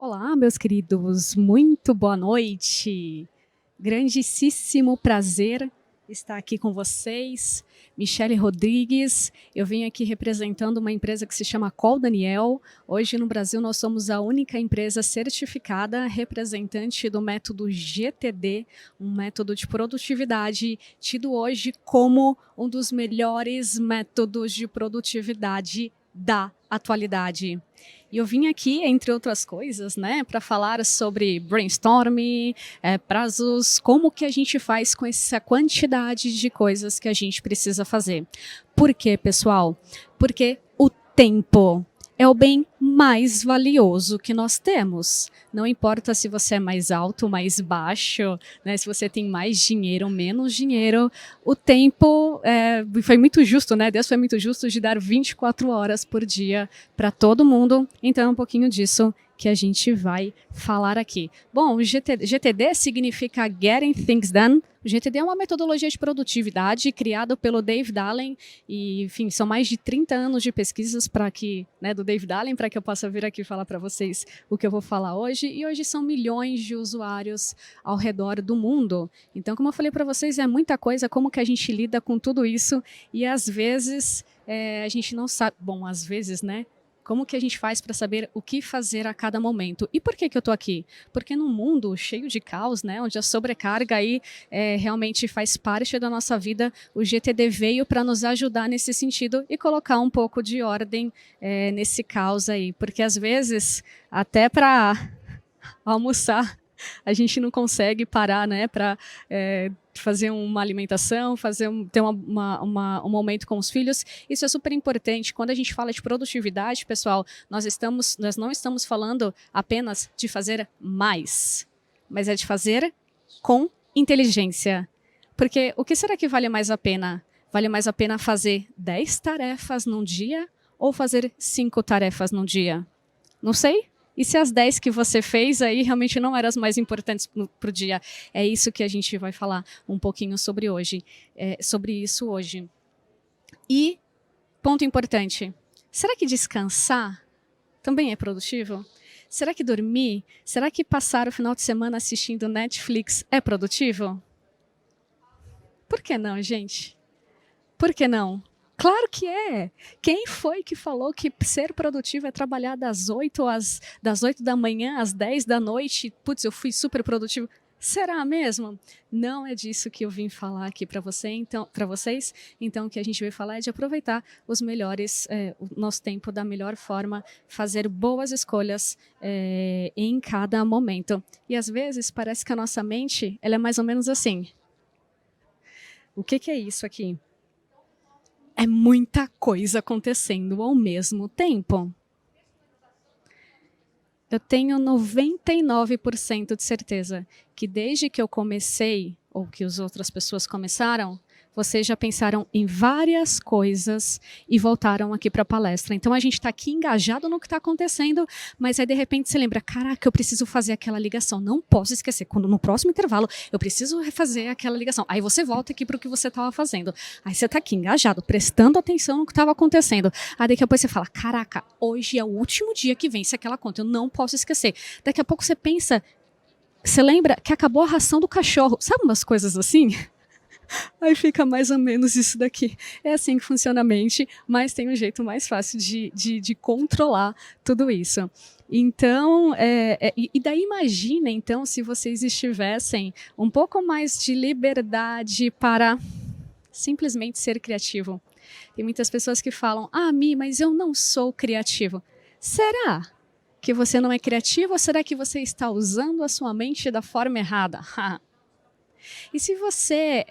Olá, meus queridos, muito boa noite. Grandíssimo prazer estar aqui com vocês. Michele Rodrigues, eu vim aqui representando uma empresa que se chama Col Daniel. Hoje no Brasil nós somos a única empresa certificada representante do método GTD, um método de produtividade tido hoje como um dos melhores métodos de produtividade da atualidade. E eu vim aqui, entre outras coisas, né, para falar sobre brainstorming, prazos, como que a gente faz com essa quantidade de coisas que a gente precisa fazer. Por quê, pessoal? Porque o tempo é o bem mais valioso que nós temos. Não importa se você é mais alto, mais baixo, né, se você tem mais dinheiro ou menos dinheiro, o tempo foi muito justo, né? Deus foi muito justo de dar 24 horas por dia para todo mundo. Então é um pouquinho disso que a gente vai falar aqui. Bom, o GTD significa Getting Things Done. O GTD é uma metodologia de produtividade criada pelo David Allen e, enfim, são mais de 30 anos de pesquisas do David Allen para que eu possa vir aqui falar para vocês o que eu vou falar hoje. E hoje são milhões de usuários ao redor do mundo. Então, como eu falei para vocês, é muita coisa, como que a gente lida com tudo isso e às vezes a gente não sabe, bom, às vezes, né? Como que a gente faz para saber o que fazer a cada momento? E por que eu estou aqui? Porque num mundo cheio de caos, né, onde a sobrecarga aí realmente faz parte da nossa vida, o GTD veio para nos ajudar nesse sentido e colocar um pouco de ordem nesse caos aí. Porque às vezes, até para almoçar, a gente não consegue parar, né, para fazer uma alimentação, ter um momento com os filhos. Isso é super importante. Quando a gente fala de produtividade, pessoal, nós não estamos falando apenas de fazer mais, mas é de fazer com inteligência. Porque o que será que vale mais a pena? Vale mais a pena fazer 10 tarefas num dia ou fazer 5 tarefas num dia? Não sei. E se as 10 que você fez aí realmente não eram as mais importantes para o dia? É isso que a gente vai falar um pouquinho sobre isso hoje. E, ponto importante, será que descansar também é produtivo? Será que dormir? Será que passar o final de semana assistindo Netflix é produtivo? Por que não, gente? Por que não? Claro que é. Quem foi que falou que ser produtivo é trabalhar das 8 da manhã às 10 da noite? Putz, eu fui super produtivo. Será mesmo? Não é disso que eu vim falar aqui para vocês. Então, o que a gente vai falar é de aproveitar o nosso tempo da melhor forma, fazer boas escolhas em cada momento. E às vezes parece que a nossa mente ela é mais ou menos assim. O que é isso aqui? É muita coisa acontecendo ao mesmo tempo. Eu tenho 99% de certeza que desde que eu comecei, ou que as outras pessoas começaram, vocês já pensaram em várias coisas e voltaram aqui para a palestra. Então a gente está aqui engajado no que está acontecendo, mas aí de repente você lembra, caraca, eu preciso fazer aquela ligação, não posso esquecer, quando no próximo intervalo eu preciso refazer aquela ligação. Aí você volta aqui para o que você estava fazendo. Aí você está aqui engajado, prestando atenção no que estava acontecendo. Aí daqui a pouco você fala, caraca, hoje é o último dia que vence aquela conta, eu não posso esquecer. Daqui a pouco você pensa, você lembra que acabou a ração do cachorro. Sabe umas coisas assim? Aí fica mais ou menos isso daqui. É assim que funciona a mente, mas tem um jeito mais fácil de controlar tudo isso. Então, e daí imagina, então, se vocês estivessem um pouco mais de liberdade para simplesmente ser criativo. Tem muitas pessoas que falam, Mi, mas eu não sou criativo. Será que você não é criativo ou será que você está usando a sua mente da forma errada? E se você,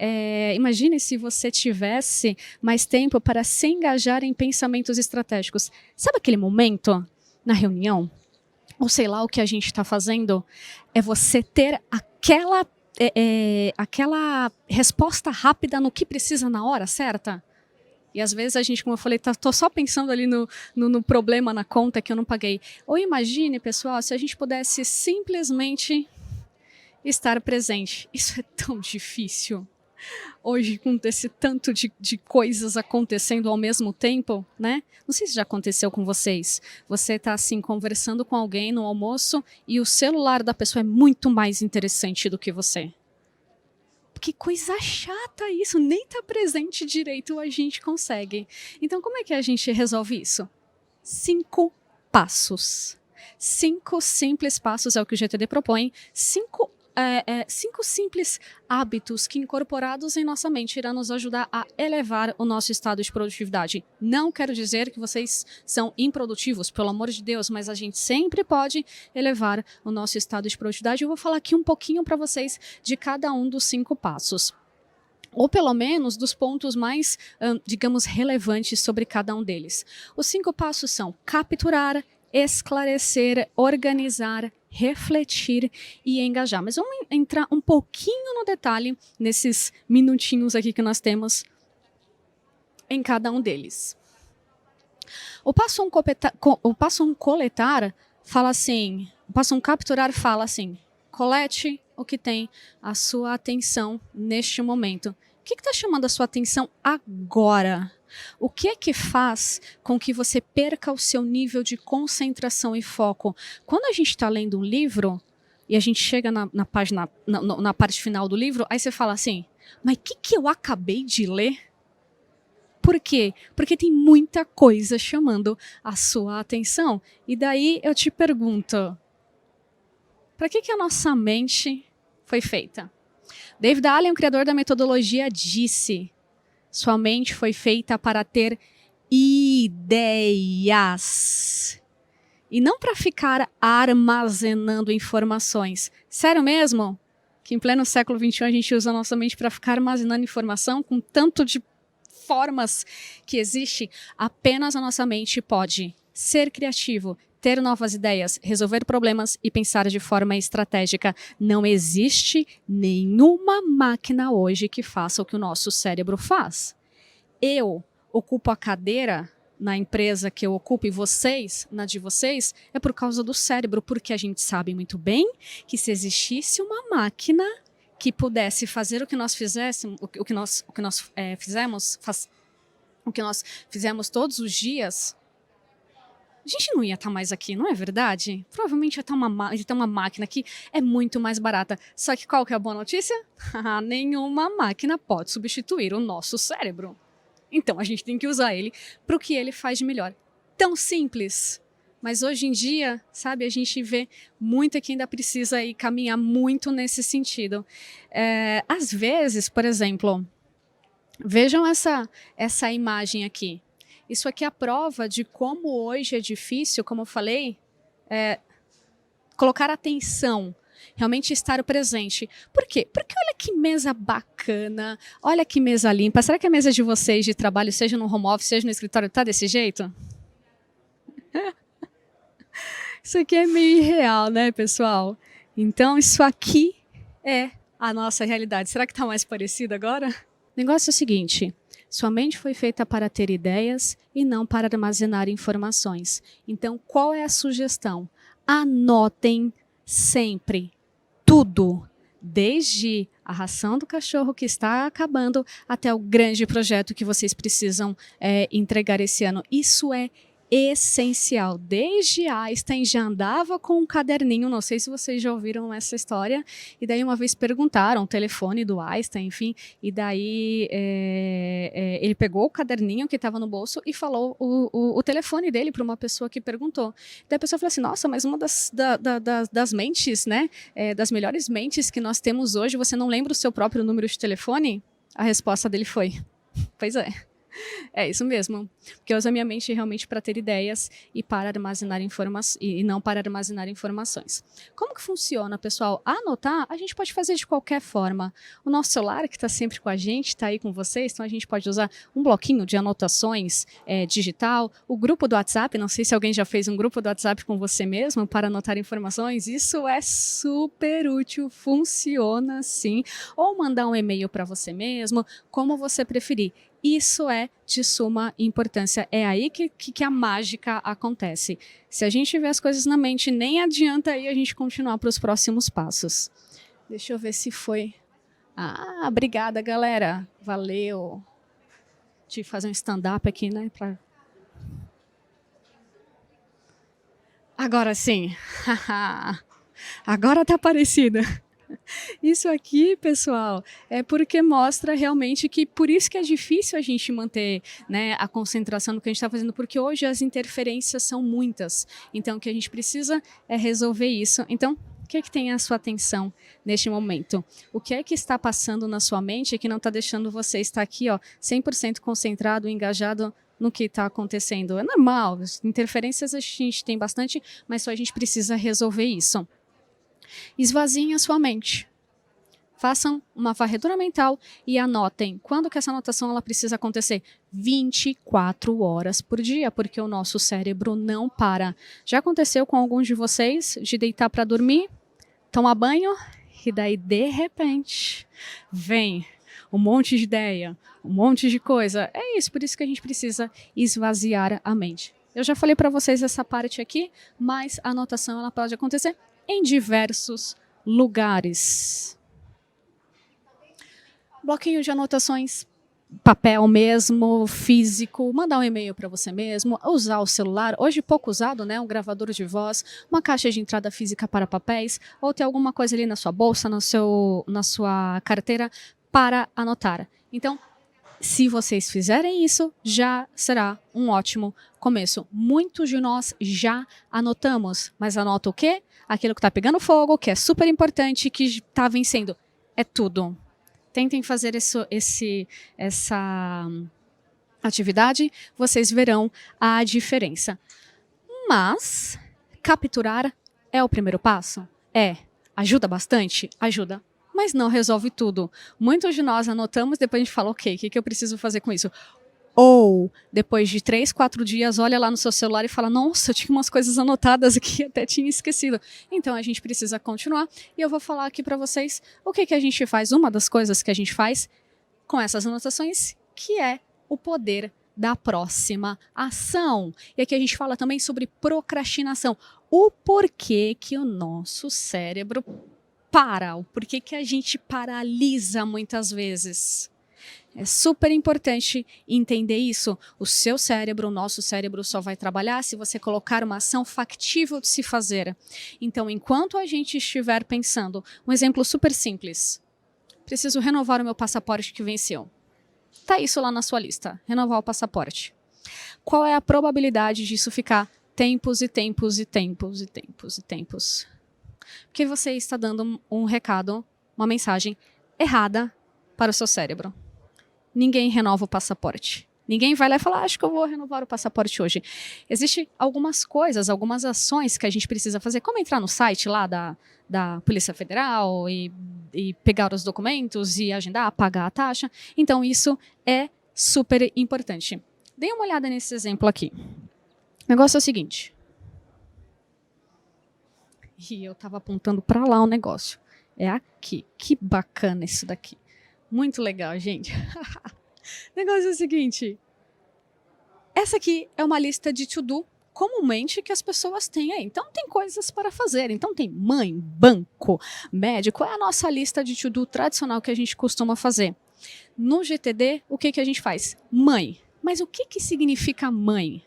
imagine se você tivesse mais tempo para se engajar em pensamentos estratégicos. Sabe aquele momento na reunião? Ou sei lá o que a gente está fazendo? É você ter aquela resposta rápida no que precisa na hora certa? E às vezes a gente, como eu falei, tô só pensando ali no problema na conta que eu não paguei. Ou imagine, pessoal, se a gente pudesse simplesmente estar presente. Isso é tão difícil. Hoje, com esse tanto de coisas acontecendo ao mesmo tempo, né? Não sei se já aconteceu com vocês. Você está assim, conversando com alguém no almoço e o celular da pessoa é muito mais interessante do que você. Que coisa chata isso, nem tá presente direito a gente consegue. Então, como é que a gente resolve isso? 5 passos. 5 simples passos é o que o GTD propõe. 5 simples hábitos que, incorporados em nossa mente, irão nos ajudar a elevar o nosso estado de produtividade. Não quero dizer que vocês são improdutivos, pelo amor de Deus, mas a gente sempre pode elevar o nosso estado de produtividade. Eu vou falar aqui um pouquinho para vocês de cada um dos 5 passos. Ou pelo menos dos pontos mais, digamos, relevantes sobre cada um deles. Os 5 passos são capturar, esclarecer, organizar, refletir e engajar. Mas vamos entrar um pouquinho no detalhe nesses minutinhos aqui que nós temos em cada um deles. O passo 1 coletar fala assim, o passo 1 capturar fala assim, colete o que tem a sua atenção neste momento. O que está chamando a sua atenção agora? O que é que faz com que você perca o seu nível de concentração e foco? Quando a gente está lendo um livro e a gente chega na página, na parte final do livro, aí você fala assim, mas o que eu acabei de ler? Por quê? Porque tem muita coisa chamando a sua atenção. E daí eu te pergunto, para que a nossa mente foi feita? David Allen, o criador da metodologia, disse: sua mente foi feita para ter ideias e não para ficar armazenando informações. Sério mesmo? Que em pleno século XXI a gente usa a nossa mente para ficar armazenando informação com tanto de formas que existe? Apenas a nossa mente pode ser criativo, ter novas ideias, resolver problemas e pensar de forma estratégica. Não existe nenhuma máquina hoje que faça o que o nosso cérebro faz. Eu ocupo a cadeira na empresa que eu ocupo e vocês, na de vocês, é por causa do cérebro, porque a gente sabe muito bem que se existisse uma máquina que pudesse fazer o que nós fizéssemos, o que nós fizemos todos os dias, a gente não ia estar mais aqui, não é verdade? Provavelmente ia ter uma máquina que é muito mais barata. Só que qual que é a boa notícia? Nenhuma máquina pode substituir o nosso cérebro. Então a gente tem que usar ele para o que ele faz de melhor. Tão simples. Mas hoje em dia, sabe, a gente vê muito que ainda precisa ir caminhar muito nesse sentido. Às vezes, por exemplo, vejam essa imagem aqui. Isso aqui é a prova de como hoje é difícil, como eu falei, colocar atenção, realmente estar presente. Por quê? Porque olha que mesa bacana, olha que mesa limpa. Será que a mesa de vocês de trabalho, seja no home office, seja no escritório, está desse jeito? Isso aqui é meio irreal, né, pessoal? Então, isso aqui é a nossa realidade. Será que está mais parecido agora? O negócio é o seguinte: sua mente foi feita para ter ideias e não para armazenar informações. Então, qual é a sugestão? Anotem sempre tudo, desde a ração do cachorro que está acabando até o grande projeto que vocês precisam entregar esse ano. Isso é essencial. Desde Einstein já andava com um caderninho, não sei se vocês já ouviram essa história, e daí uma vez perguntaram o telefone do Einstein, enfim, e daí ele pegou o caderninho que estava no bolso e falou o telefone dele para uma pessoa que perguntou. Daí a pessoa falou assim, nossa, mas uma das mentes, né, das melhores mentes que nós temos hoje, você não lembra o seu próprio número de telefone? A resposta dele foi, pois é. É isso mesmo, porque eu uso a minha mente realmente para ter ideias e para armazenar informações e não para armazenar informações. Como que funciona, pessoal? Anotar, a gente pode fazer de qualquer forma. O nosso celular, que está sempre com a gente, está aí com vocês, então a gente pode usar um bloquinho de anotações digital, o grupo do WhatsApp, não sei se alguém já fez um grupo do WhatsApp com você mesmo para anotar informações, isso é super útil, funciona sim. Ou mandar um e-mail para você mesmo, como você preferir. Isso é de suma importância. É aí que a mágica acontece. Se a gente tiver as coisas na mente, nem adianta aí a gente continuar para os próximos passos. Deixa eu ver se foi Ah, obrigada, galera. Valeu. Tive que fazer um stand-up aqui, né? Agora sim. Agora tá parecida. Isso aqui, pessoal, é porque mostra realmente que por isso que é difícil a gente manter, né, a concentração no que a gente está fazendo, porque hoje as interferências são muitas. Então, o que a gente precisa é resolver isso. Então, o que é que tem a sua atenção neste momento? O que é que está passando na sua mente que não está deixando você estar aqui, ó, 100% concentrado, engajado no que está acontecendo? É normal, interferências a gente tem bastante, mas só a gente precisa resolver isso. Esvaziem a sua mente. Façam uma varredura mental e anotem quando que essa anotação ela precisa acontecer. 24 horas por dia, porque o nosso cérebro não para. Já aconteceu com alguns de vocês de deitar para dormir, tomar banho e daí de repente vem um monte de ideia, um monte de coisa. É isso, por isso que a gente precisa esvaziar a mente. Eu já falei para vocês essa parte aqui, mas a anotação ela pode acontecer em diversos lugares. Bloquinho de anotações, papel mesmo, físico, mandar um e-mail para você mesmo, usar o celular, hoje pouco usado, né, um gravador de voz, uma caixa de entrada física para papéis, ou ter alguma coisa ali na sua bolsa, na sua carteira para anotar. Então, se vocês fizerem isso, já será um ótimo começo. Muitos de nós já anotamos, mas anota o quê? Aquilo que está pegando fogo, que é super importante, que está vencendo. É tudo. Tentem fazer essa atividade, vocês verão a diferença. Mas capturar é o primeiro passo? Ajuda bastante? Ajuda. Mas não resolve tudo. Muitos de nós anotamos, depois a gente fala, ok, o que eu preciso fazer com isso? Ou, depois de 3, 4 dias, olha lá no seu celular e fala, nossa, eu tinha umas coisas anotadas aqui, até tinha esquecido. Então, a gente precisa continuar. E eu vou falar aqui para vocês o que a gente faz, uma das coisas que a gente faz com essas anotações, que é o poder da próxima ação. E aqui a gente fala também sobre procrastinação. O porquê que o nosso cérebro para, o porquê que a gente paralisa muitas vezes. É super importante entender isso. O seu cérebro, o nosso cérebro só vai trabalhar se você colocar uma ação factível de se fazer. Então, enquanto a gente estiver pensando, um exemplo super simples. Preciso renovar o meu passaporte que venceu. Tá isso lá na sua lista, renovar o passaporte. Qual é a probabilidade disso ficar tempos e tempos e tempos e tempos e tempos? Porque você está dando um recado, uma mensagem errada para o seu cérebro. Ninguém renova o passaporte. Ninguém vai lá e fala, acho que eu vou renovar o passaporte hoje. Existem algumas coisas, algumas ações que a gente precisa fazer, como entrar no site lá da Polícia Federal e pegar os documentos e agendar, pagar a taxa. Então, isso é super importante. Dê uma olhada nesse exemplo aqui. O negócio é o seguinte. E eu estava apontando para lá o negócio. É aqui. Que bacana isso daqui. Muito legal, gente. O negócio é o seguinte. Essa aqui é uma lista de to-do comumente que as pessoas têm aí. Então, tem coisas para fazer. Então, tem mãe, banco, médico. É a nossa lista de to-do tradicional que a gente costuma fazer. No GTD, o que a gente faz? Mãe. Mas o que significa mãe?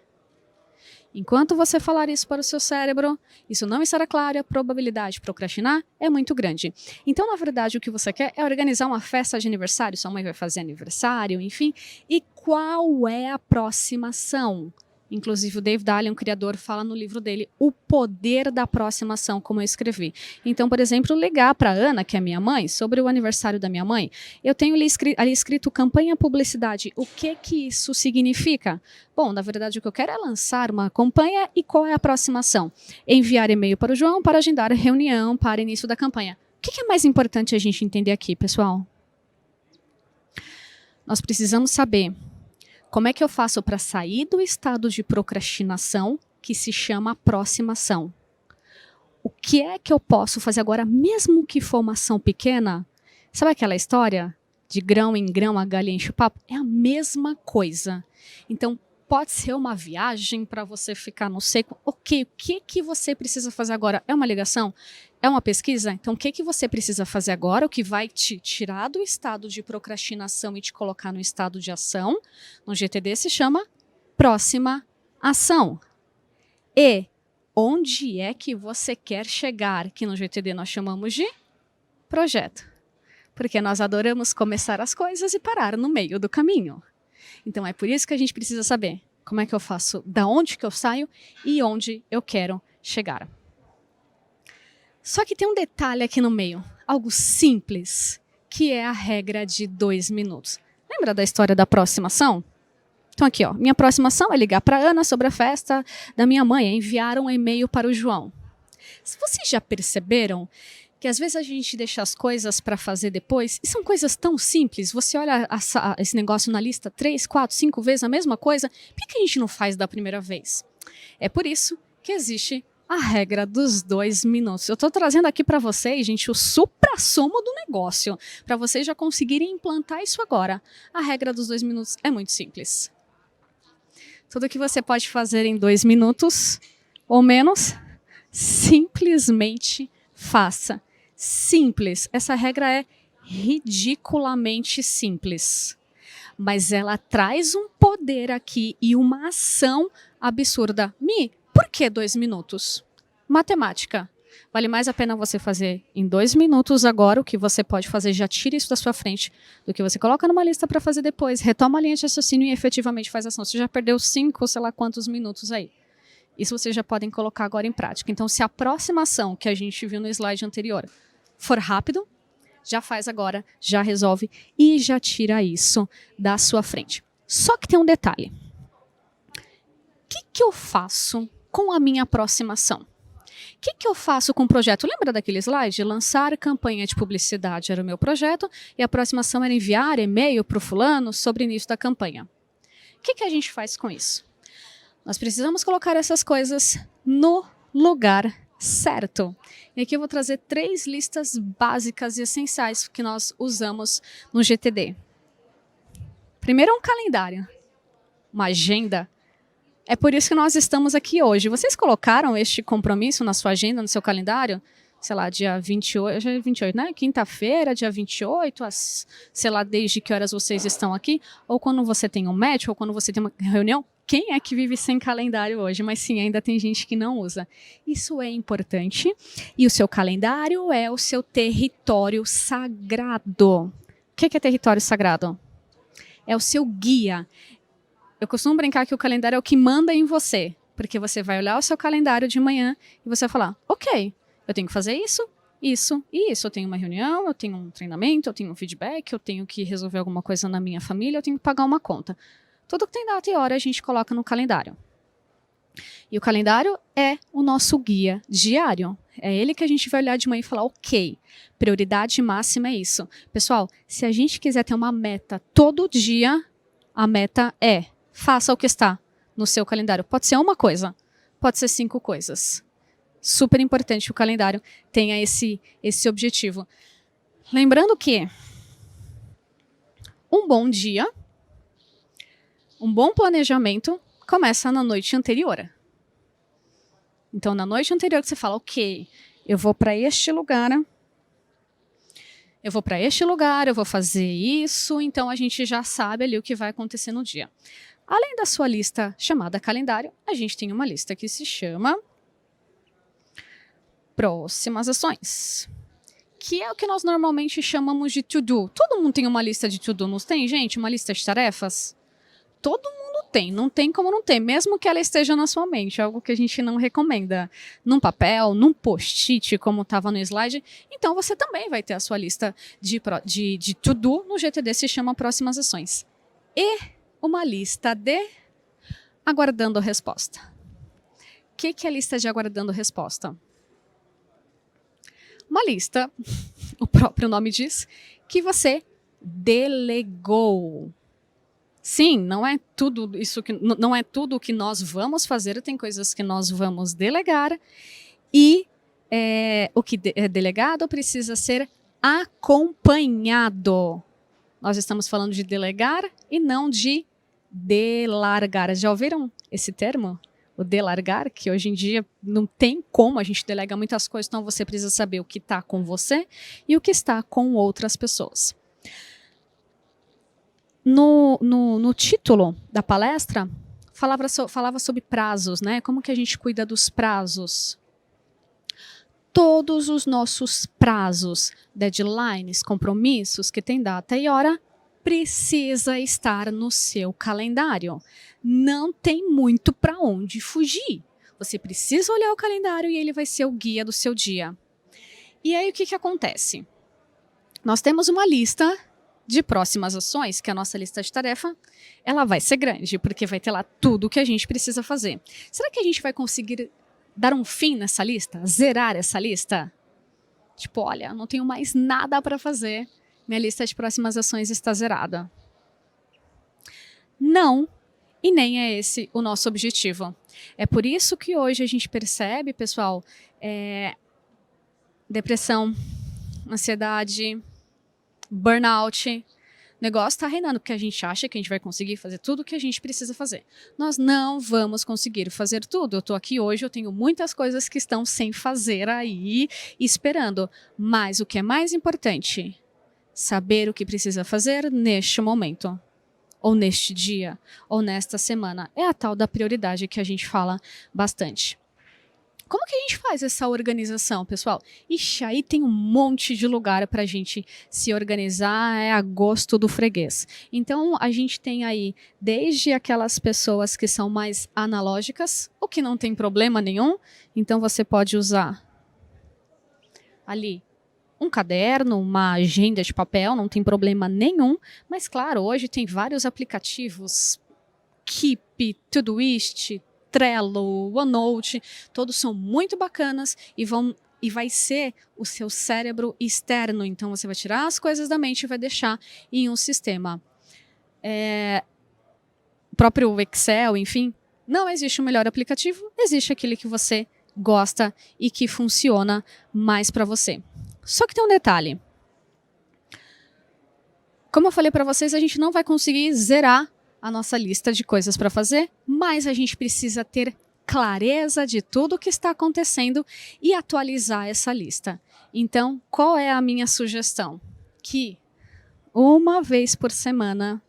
Enquanto você falar isso para o seu cérebro, isso não estará claro e a probabilidade de procrastinar é muito grande. Então, na verdade, o que você quer é organizar uma festa de aniversário, sua mãe vai fazer aniversário, enfim. E qual é a próxima ação? Inclusive, o David Allen, um criador, fala no livro dele o poder da próxima ação, como eu escrevi. Então, por exemplo, ligar para a Ana, que é minha mãe, sobre o aniversário da minha mãe. Eu tenho ali escrito campanha publicidade. O que isso significa? Bom, na verdade, o que eu quero é lançar uma campanha e qual é a próxima ação? Enviar e-mail para o João para agendar reunião para início da campanha. O que é mais importante a gente entender aqui, pessoal? Nós precisamos saber como é que eu faço para sair do estado de procrastinação que se chama próxima ação. O que é que eu posso fazer agora, mesmo que for uma ação pequena? Sabe aquela história de grão em grão a galinha enche o papo? É a mesma coisa. Então, pode ser uma viagem para você ficar no seco. Ok, o que você precisa fazer agora? É uma ligação? É uma pesquisa? Então, o que você precisa fazer agora? O que vai te tirar do estado de procrastinação e te colocar no estado de ação? No GTD se chama próxima ação. E onde é que você quer chegar? Que no GTD nós chamamos de projeto. Porque nós adoramos começar as coisas e parar no meio do caminho. Então, é por isso que a gente precisa saber como é que eu faço, da onde que eu saio e onde eu quero chegar. Só que tem um detalhe aqui no meio, algo simples, que é a regra de 2 minutos. Lembra da história da aproximação? Então aqui, ó, minha aproximação é ligar para a Ana sobre a festa da minha mãe, é enviar um e-mail para o João. Vocês já perceberam que às vezes a gente deixa as coisas para fazer depois, e são coisas tão simples, você olha esse negócio na lista 3, 4, 5 vezes a mesma coisa, por que a gente não faz da primeira vez? É por isso que existe a regra dos 2 minutos. Eu estou trazendo aqui para vocês, gente, o suprassumo do negócio, para vocês já conseguirem implantar isso agora. A regra dos 2 minutos é muito simples. Tudo que você pode fazer em 2 minutos ou menos, simplesmente faça. Simples. Essa regra é ridiculamente simples. Mas ela traz um poder aqui e uma ação absurda. Por que 2 minutos? Matemática. Vale mais a pena você fazer em 2 minutos agora o que você pode fazer, já tira isso da sua frente, do que você coloca numa lista para fazer depois, retoma a linha de raciocínio e efetivamente faz ação. Você já perdeu 5, sei lá quantos minutos aí. Isso vocês já podem colocar agora em prática. Então, se a aproximação que a gente viu no slide anterior for rápido, já faz agora, já resolve e já tira isso da sua frente. Só que tem um detalhe. O que eu faço com a minha aproximação? O que eu faço com o projeto? Lembra daquele slide? Lançar campanha de publicidade era o meu projeto e a aproximação era enviar e-mail para o fulano sobre o início da campanha. O que a gente faz com isso? Nós precisamos colocar essas coisas no lugar certo. E aqui eu vou trazer 3 listas básicas e essenciais que nós usamos no GTD. Primeiro, um calendário, uma agenda. É por isso que nós estamos aqui hoje. Vocês colocaram este compromisso na sua agenda, no seu calendário? Sei lá, dia 28, já é 28, né? Quinta-feira, dia 28, sei lá, desde que horas vocês estão aqui, ou quando você tem um match, ou quando você tem uma reunião. Quem é que vive sem calendário hoje? Mas sim, ainda tem gente que não usa. Isso é importante. E o seu calendário é o seu território sagrado. O que é território sagrado? É o seu guia. Eu costumo brincar que o calendário é o que manda em você. Porque você vai olhar o seu calendário de manhã e você vai falar, ok, eu tenho que fazer isso, isso e isso. Eu tenho uma reunião, eu tenho um treinamento, eu tenho um feedback, eu tenho que resolver alguma coisa na minha família, eu tenho que pagar uma conta. Tudo que tem data e hora a gente coloca no calendário. E o calendário é o nosso guia diário. É ele que a gente vai olhar de manhã e falar, ok, prioridade máxima é isso. Pessoal, se a gente quiser ter uma meta todo dia, a meta é, faça o que está no seu calendário. Pode ser uma coisa, pode ser 5 coisas. Super importante que o calendário tenha esse objetivo. Lembrando que um bom dia, um bom planejamento começa na noite anterior. Então, na noite anterior que você fala, ok, eu vou para este lugar, eu vou fazer isso, então a gente já sabe ali o que vai acontecer no dia. Além da sua lista chamada calendário, a gente tem uma lista que se chama próximas ações, que é o que nós normalmente chamamos de to-do. Todo mundo tem uma lista de to-do, não tem, gente? Uma lista de tarefas? Todo mundo tem, não tem como não ter, mesmo que ela esteja na sua mente, algo que a gente não recomenda num papel, num post-it, como estava no slide. Então você também vai ter a sua lista de to-do, no GTD se chama próximas ações. E uma lista de aguardando resposta. O que é a lista de aguardando resposta? Uma lista, o próprio nome diz, que você delegou. Sim, não é tudo isso que não é tudo o que nós vamos fazer, tem coisas que nós vamos delegar e o que é delegado precisa ser acompanhado. Nós estamos falando de delegar e não de delargar. Já ouviram esse termo? o delargar, que hoje em dia não tem como, a gente delega muitas coisas, então você precisa saber o que está com você e o que está com outras pessoas. No título da palestra, falava sobre prazos, né? Como que a gente cuida dos prazos. Todos os nossos prazos, deadlines, compromissos que tem data e hora, precisa estar no seu calendário. Não tem muito para onde fugir. Você precisa olhar o calendário e ele vai ser o guia do seu dia. E aí o que acontece? Nós temos uma lista de próximas ações, que é a nossa lista de tarefa, ela vai ser grande, porque vai ter lá tudo o que a gente precisa fazer. Será que a gente vai conseguir dar um fim nessa lista? Zerar essa lista? Tipo, olha, não tenho mais nada para fazer, minha lista de próximas ações está zerada. Não, e nem é esse o nosso objetivo. É por isso que hoje a gente percebe, pessoal, depressão, ansiedade, burnout, o negócio está reinando, porque a gente acha que a gente vai conseguir fazer tudo o que a gente precisa fazer. Nós não vamos conseguir fazer tudo. Eu estou aqui hoje, eu tenho muitas coisas que estão sem fazer aí, esperando. Mas o que é mais importante? Saber o que precisa fazer neste momento, ou neste dia, ou nesta semana. É a tal da prioridade que a gente fala bastante. Como que a gente faz essa organização, pessoal? Ixi, aí tem um monte de lugar para a gente se organizar, é a gosto do freguês. Então, a gente tem aí desde aquelas pessoas que são mais analógicas, o que não tem problema nenhum. Então, você pode usar ali um caderno, uma agenda de papel, não tem problema nenhum. Mas, claro, hoje tem vários aplicativos, Keep, Todoist, Trello, OneNote, todos são muito bacanas e vai ser o seu cérebro externo. Então, você vai tirar as coisas da mente e vai deixar em um sistema. O próprio Excel, enfim, não existe o melhor aplicativo, existe aquele que você gosta e que funciona mais para você. Só que tem um detalhe. Como eu falei para vocês, a gente não vai conseguir zerar a nossa lista de coisas para fazer, mas a gente precisa ter clareza de tudo o que está acontecendo e atualizar essa lista. Então, qual é a minha sugestão? Que uma vez por semana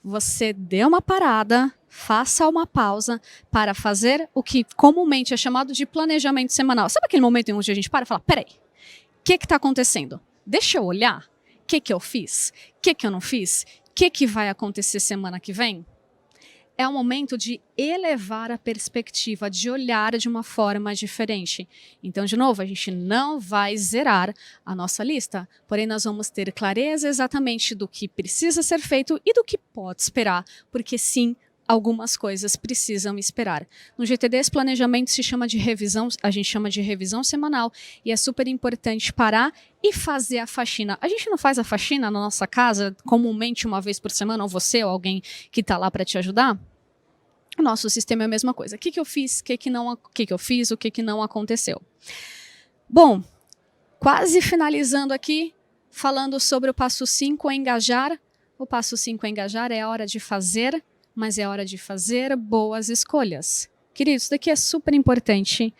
você dê uma parada, faça uma pausa para fazer o que comumente é chamado de planejamento semanal. Sabe aquele momento em onde a gente para e fala, peraí, o que está acontecendo? Deixa eu olhar. O que eu fiz? O que eu não fiz? O que vai acontecer semana que vem? É o momento de elevar a perspectiva, de olhar de uma forma diferente. Então, de novo, a gente não vai zerar a nossa lista, porém nós vamos ter clareza exatamente do que precisa ser feito e do que pode esperar, porque sim, algumas coisas precisam esperar. No GTD, esse planejamento se chama de revisão, a gente chama de revisão semanal, e é super importante parar e fazer a faxina. A gente não faz a faxina na nossa casa comumente uma vez por semana, ou você ou alguém que está lá para te ajudar? O nosso sistema é a mesma coisa. O que eu fiz, o que eu fiz, o que não aconteceu. Bom, quase finalizando aqui, falando sobre o passo 5, engajar. O passo 5, engajar, é a hora de fazer, mas é hora de fazer boas escolhas. Queridos, isso daqui é super importante,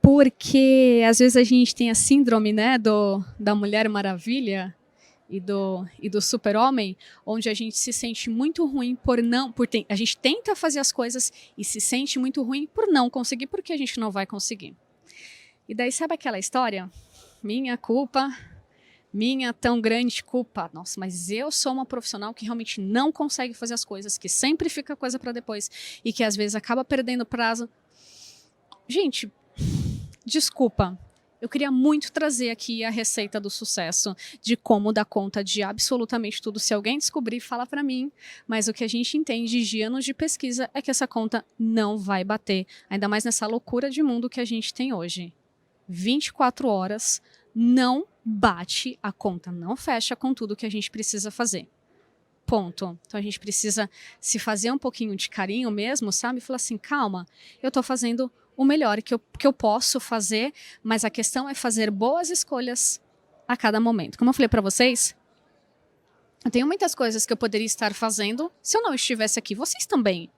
porque às vezes a gente tem a síndrome, né, da Mulher Maravilha e do super-homem, onde a gente se sente muito ruim a gente tenta fazer as coisas e se sente muito ruim por não conseguir, porque a gente não vai conseguir. E daí, sabe aquela história? Minha culpa, minha tão grande culpa. Nossa, mas eu sou uma profissional que realmente não consegue fazer as coisas, que sempre fica coisa para depois e que às vezes acaba perdendo prazo. Gente, desculpa. Eu queria muito trazer aqui a receita do sucesso, de como dar conta de absolutamente tudo. Se alguém descobrir, fala para mim. Mas o que a gente entende de anos de pesquisa é que essa conta não vai bater. Ainda mais nessa loucura de mundo que a gente tem hoje. 24 horas não bate a conta, não fecha com tudo que a gente precisa fazer. Ponto. Então a gente precisa se fazer um pouquinho de carinho mesmo, sabe? Falar assim, calma, eu estou fazendo o melhor que eu posso fazer, mas a questão é fazer boas escolhas a cada momento. Como eu falei para vocês, eu tenho muitas coisas que eu poderia estar fazendo se eu não estivesse aqui. Vocês também.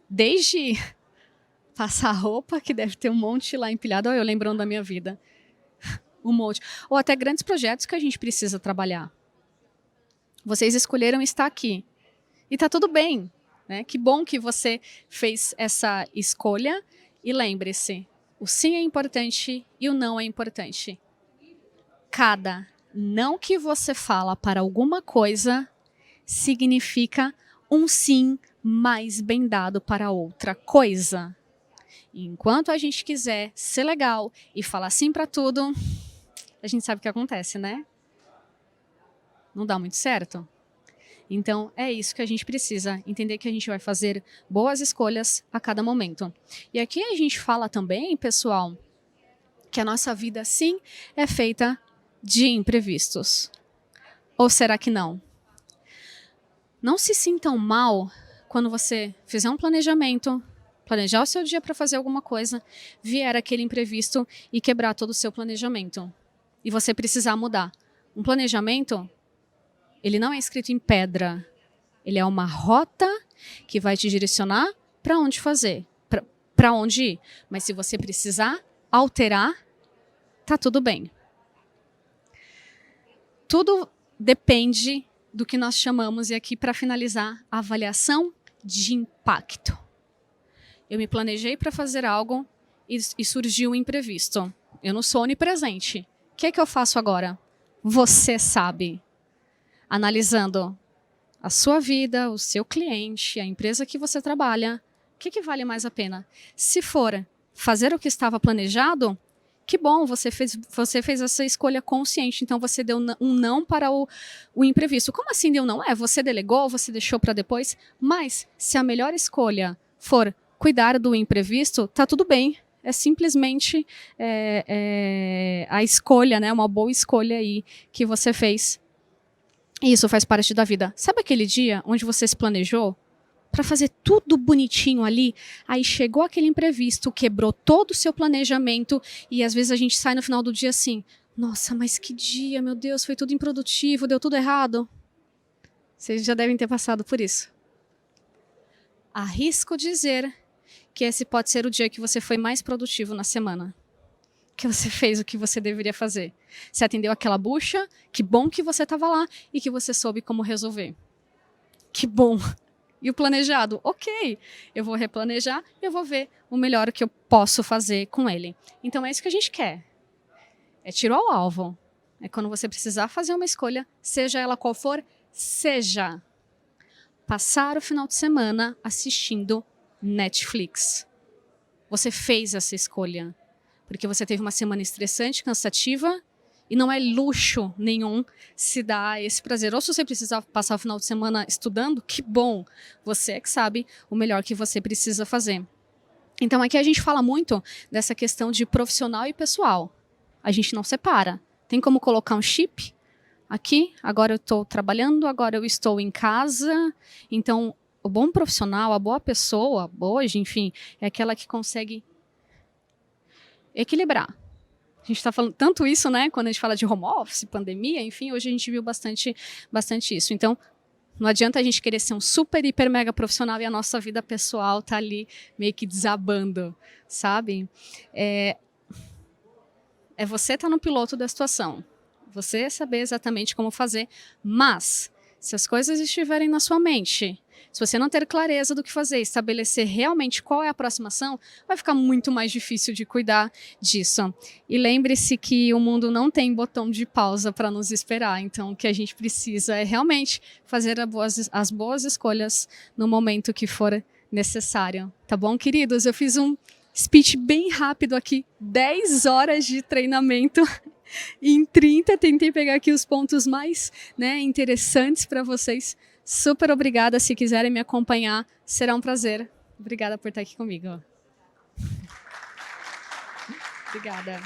Desde passar roupa, que deve ter um monte lá empilhado. Olha, eu lembrando da minha vida. Um monte. Ou até grandes projetos que a gente precisa trabalhar. Vocês escolheram estar aqui. E tá tudo bem, né? Que bom que você fez essa escolha. E lembre-se, o sim é importante e o não é importante. Cada não que você fala para alguma coisa significa um sim mais bem dado para outra coisa. Enquanto a gente quiser ser legal e falar sim para tudo, a gente sabe o que acontece, né? Não dá muito certo. Então, é isso que a gente precisa, entender que a gente vai fazer boas escolhas a cada momento. E aqui a gente fala também, pessoal, que a nossa vida, sim, é feita de imprevistos. Ou será que não? Não se sintam mal quando você fizer um planejamento, planejar o seu dia para fazer alguma coisa, vier aquele imprevisto e quebrar todo o seu planejamento. E você precisar mudar. Um planejamento, ele não é escrito em pedra. Ele é uma rota que vai te direcionar para onde fazer, para onde ir. Mas se você precisar alterar, tá tudo bem. Tudo depende do que nós chamamos, e aqui para finalizar, a avaliação de impacto. Eu me planejei para fazer algo e surgiu um imprevisto. Eu não sou onipresente. O que é que eu faço agora? Você sabe. Analisando a sua vida, o seu cliente, a empresa que você trabalha, o que vale mais a pena? Se for fazer o que estava planejado, que bom, você fez essa escolha consciente, então você deu um não para o imprevisto. Como assim deu não? Você delegou, você deixou para depois, mas se a melhor escolha for cuidar do imprevisto, tá tudo bem. É simplesmente a escolha, né? Uma boa escolha aí que você fez. E isso faz parte da vida. Sabe aquele dia onde você se planejou para fazer tudo bonitinho ali? Aí chegou aquele imprevisto, quebrou todo o seu planejamento e às vezes a gente sai no final do dia assim, nossa, mas que dia, meu Deus, foi tudo improdutivo, deu tudo errado. Vocês já devem ter passado por isso. Arrisco dizer que esse pode ser o dia que você foi mais produtivo na semana. Que você fez o que você deveria fazer. Você atendeu aquela bucha, que bom que você estava lá e que você soube como resolver. Que bom. E o planejado? Ok, eu vou replanejar e eu vou ver o melhor que eu posso fazer com ele. Então é isso que a gente quer. É tiro ao alvo. É quando você precisar fazer uma escolha, seja ela qual for, seja passar o final de semana assistindo Netflix. Você fez essa escolha. Porque você teve uma semana estressante, cansativa, e não é luxo nenhum se dar esse prazer. Ou se você precisar passar o final de semana estudando, que bom, você é que sabe o melhor que você precisa fazer. Então aqui a gente fala muito dessa questão de profissional e pessoal. A gente não separa. Tem como colocar um chip aqui, agora eu estou trabalhando, agora eu estou em casa. Então o bom profissional, a boa pessoa, hoje, enfim, é aquela que consegue equilibrar. A gente está falando tanto isso, né? Quando a gente fala de home office, pandemia, enfim, hoje a gente viu bastante isso. Então, não adianta a gente querer ser um super, hiper, mega profissional e a nossa vida pessoal tá ali meio que desabando, sabe? É você estar no piloto da situação. Você saber exatamente como fazer, mas se as coisas estiverem na sua mente, se você não ter clareza do que fazer, estabelecer realmente qual é a próxima ação, vai ficar muito mais difícil de cuidar disso. E lembre-se que o mundo não tem botão de pausa para nos esperar, então o que a gente precisa é realmente fazer as boas escolhas no momento que for necessário. Tá bom, queridos? Eu fiz um speech bem rápido aqui, 10 horas de treinamento. Em 30, tentei pegar aqui os pontos mais, né, interessantes para vocês. Super obrigada. Se quiserem me acompanhar, será um prazer. Obrigada por estar aqui comigo. Obrigada.